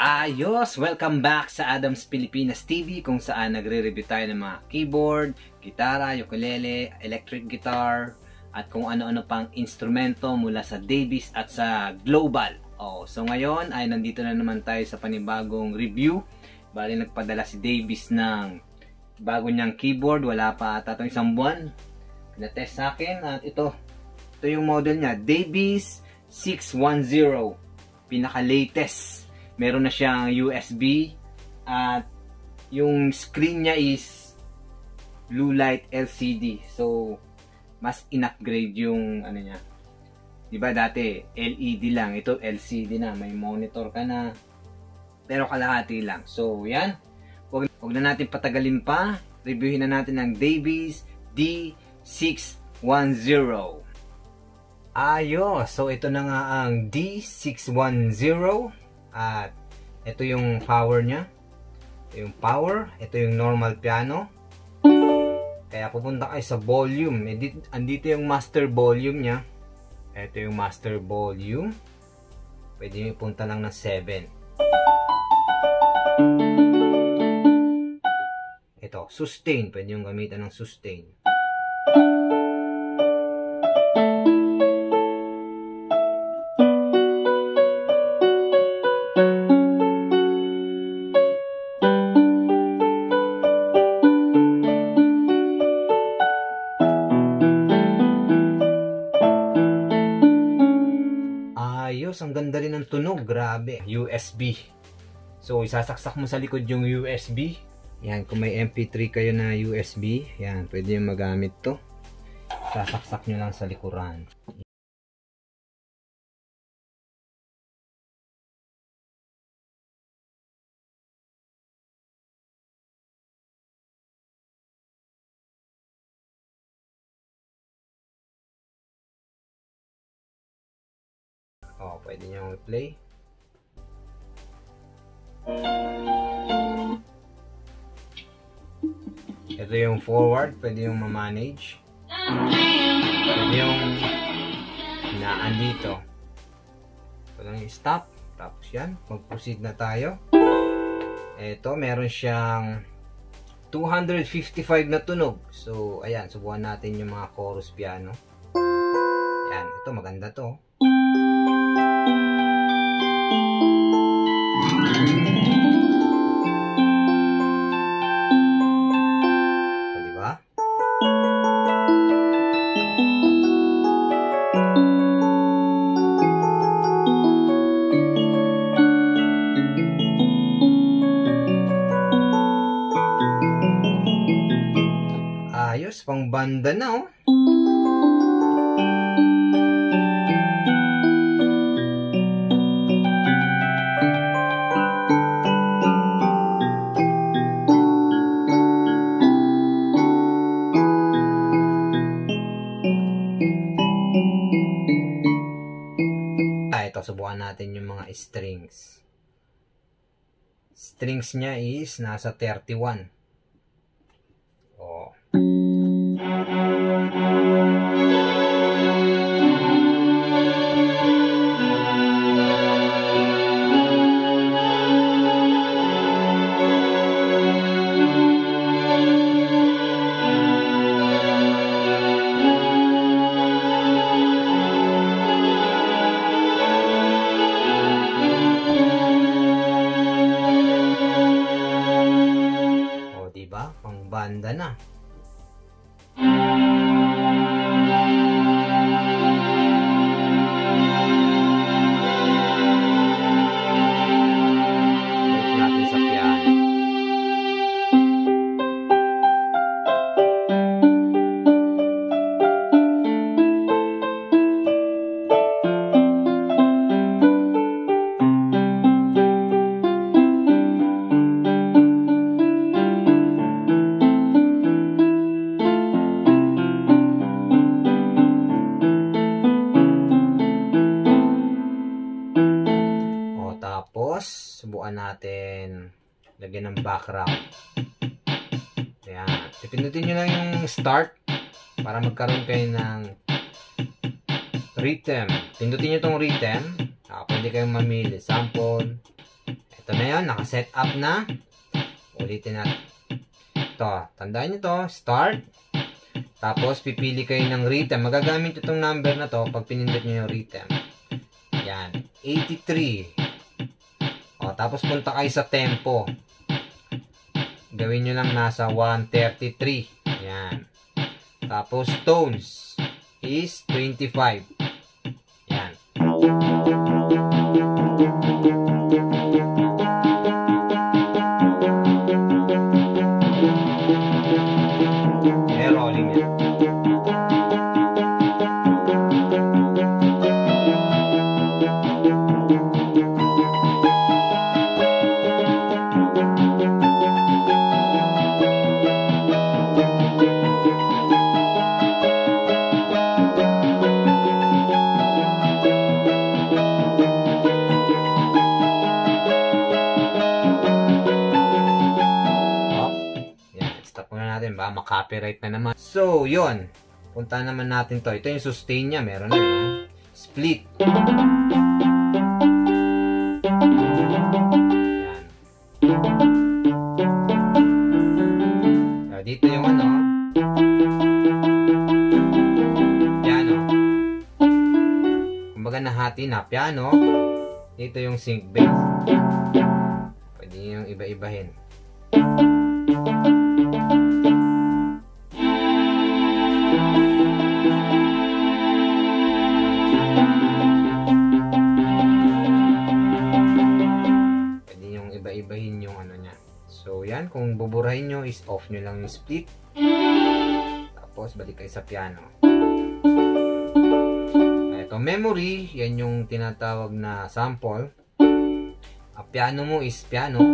Ayos! Welcome back sa Adams Pilipinas TV, kung saan nagre-review tayo ng mga keyboard, gitara, ukulele, electric guitar, at kung ano-ano pang instrumento mula sa Davies at sa Global. So ngayon ay nandito na naman tayo sa panibagong review. Bali nagpadala si Davies ng bago niyang keyboard, wala pa ata itong isang buwan. Pinatest sa akin at ito yung model niya, Davies 610, pinaka-latest. Meron na siyang USB at yung screen niya is blue light LCD. So mas in-upgrade yung ano niya. 'Di ba dati LED lang, ito LCD na, may monitor ka na. Pero kalahati lang. So yan. Huwag na natin patagalin pa. Reviewin na natin ang Davies D610. Ayos. So ito na nga ang D610. At ito yung power nya. Ito yung power. Ito yung normal piano. Kaya pupunta kayo sa volume. Andito yung master volume nya. Ito yung master volume. Pwede nyo ipunta lang ng 7. Ito, sustain. Pwede nyo gamitan ng sustain. Ayos, ang ganda rin ng tunog, grabe. USB. So, isasaksak mo sa likod yung USB. Yan, kung may MP3 kayo na USB, yan, pwede yung magamit to. Sasaksak nyo lang sa likuran. Pwede nyo i-play. Ito yung forward, pwede yung ma-manage. Pwede yung hinaan dito. Ito lang yung stop. Tapos yan, mag-proceed na tayo. Ito, meron siyang 255 na tunog. So, ayan, subukan natin yung mga chorus piano. Yan, ito maganda to. Ayos, pang banda na oh. Ito, subukan natin yung mga strings. Strings niya is nasa 31. Diba? Pang banda na. Balik natin sa piano. Tapos, subukan natin lagyan ng background. Ayan. Pindutin nyo lang yung start para magkaroon kayo ng rhythm. Pindutin nyo itong rhythm. Pwede kayong mamili. Sample. Ito Ito na yun, nakaset up na. Ulitin natin. Ito, tandaan nyo to, start. Tapos, pipili kayo ng rhythm. Magagamit itong number na to pag pinindot nyo yung rhythm. Yan, 83. O, tapos punta kayo sa tempo. Gawin nyo lang nasa 133. Yan. Tapos, tones is 25. Yan. Rolling yan. Ba, makapiright na naman. So, yun. Punta naman natin to. Ito yung sustain niya. Meron na yun. Split. Yan. So, dito yung ano. Piano. Kumbaga nahati na. Piano. Dito yung sync bass. Pwede yung iba-ibahin. Ibahin yung ano niya. So, yan. Kung buburahin nyo, is off nyo lang yung split. Tapos, balik kayo sa piano. Ito, memory. Yan yung tinatawag na sample. Ang piano mo is piano.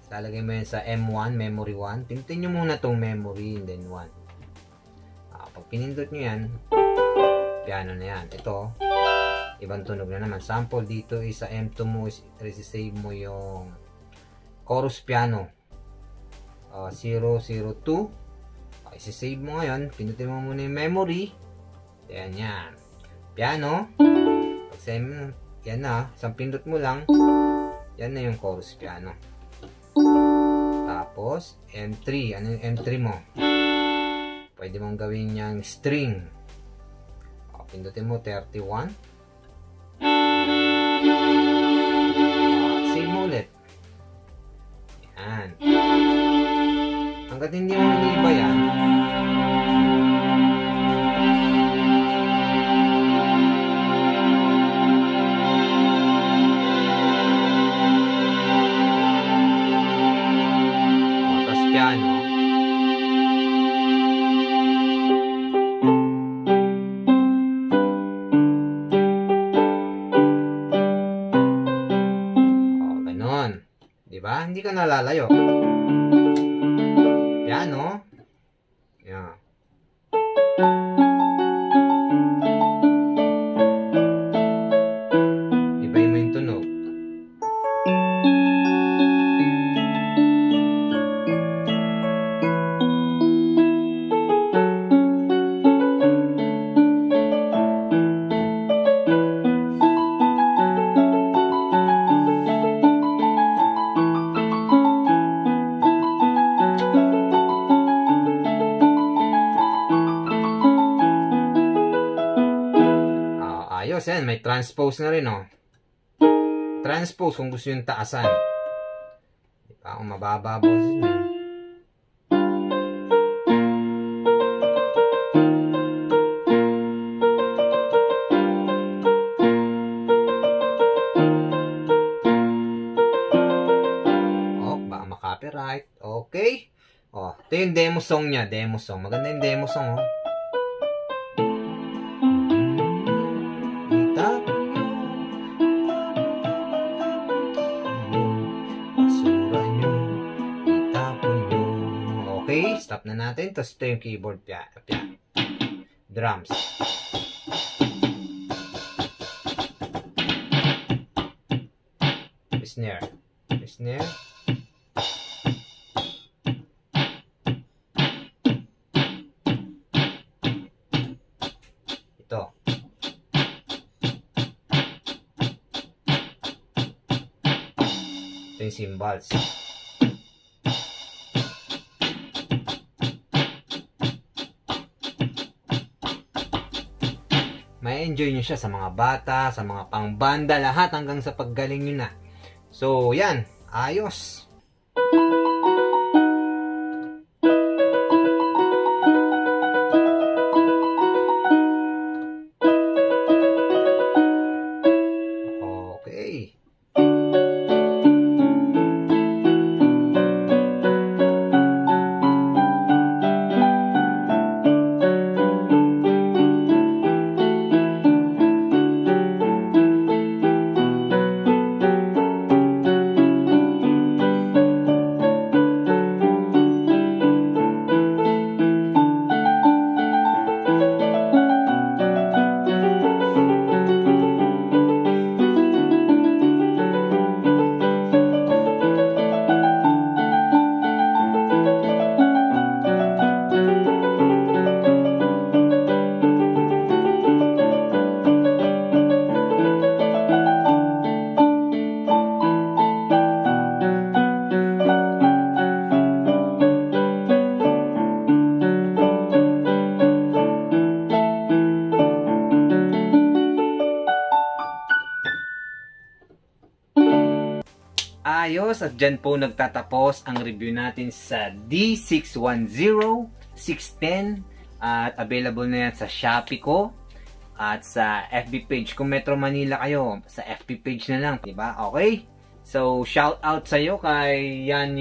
Lalagay mo yan sa M1, memory 1. Pindutin nyo muna tong memory and then 1. Pag pinindot nyo yan, piano na yan. Ito, ibang tunog na naman. Sample dito is sa M2 mo, is save mo yung chorus piano 002. Isi-save mo ngayon. Pindutin mo muna yung memory. Yan yan. Piano. Pag save, yan na. Isang pindot mo lang. Yan na yung chorus piano. Tapos M3. Ano yung M3 mo? Pwede mong gawin niyang string. Pindutin mo 31. Save mo ulit. Yan. Hanggat hindi mo iniiba yan, tapos piano. Ganon. Diba? Hindi ka nalalayo. Piano. Yan. Ibahin mo yung tunog. Ayos yan, may transpose na rin, oh. Transpose kung gusto yung taasan. Diba? Kung mababa po siya. Oh, baka makapiright. Okay. Oh, ito yung demo song niya. Demo song. Maganda yung demo song, oh. Okay, stop na natin. Tapos ito yung keyboard piano. Drums. Snare. Snare. Ito. Ito yung cymbals. May enjoy nyo siya sa mga bata, sa mga pangbanda, lahat hanggang sa paggaling nyo na. So, yan. Ayos. Okay. Ayos, at dyan po nagtatapos ang review natin sa D610, 610 at available na yan sa Shopee ko at sa FB page. Kung Metro Manila kayo, sa FB page na lang, diba? Okay? So, shout out sa iyo kay Yan,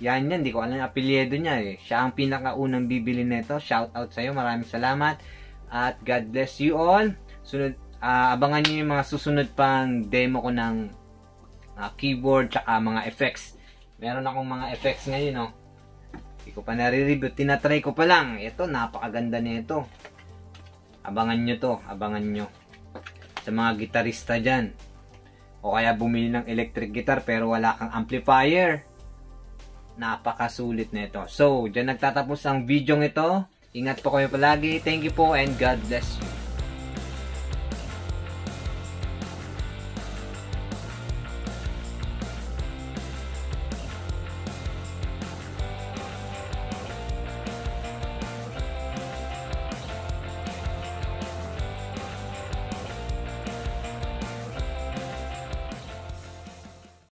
hindi ko alam yung apelyido niya eh. Siya ang pinakaunang bibili nito. Shout out sa iyo, maraming salamat at God bless you all. Sunod, abangan niyo yung mga susunod pang demo ko ng keyboard tsaka mga effects. Meron akong mga effects ngayon, no? Hindi ko pa nare-review, tinatry ko pa lang. Ito, napakaganda nito. Abangan nyo to, abangan nyo. Sa mga gitarista dyan, o kaya bumili ng electric guitar pero wala kang amplifier, napakasulit nito. So, dyan nagtatapos ang video ito. Ingat po kayo palagi. Thank you po and God bless you.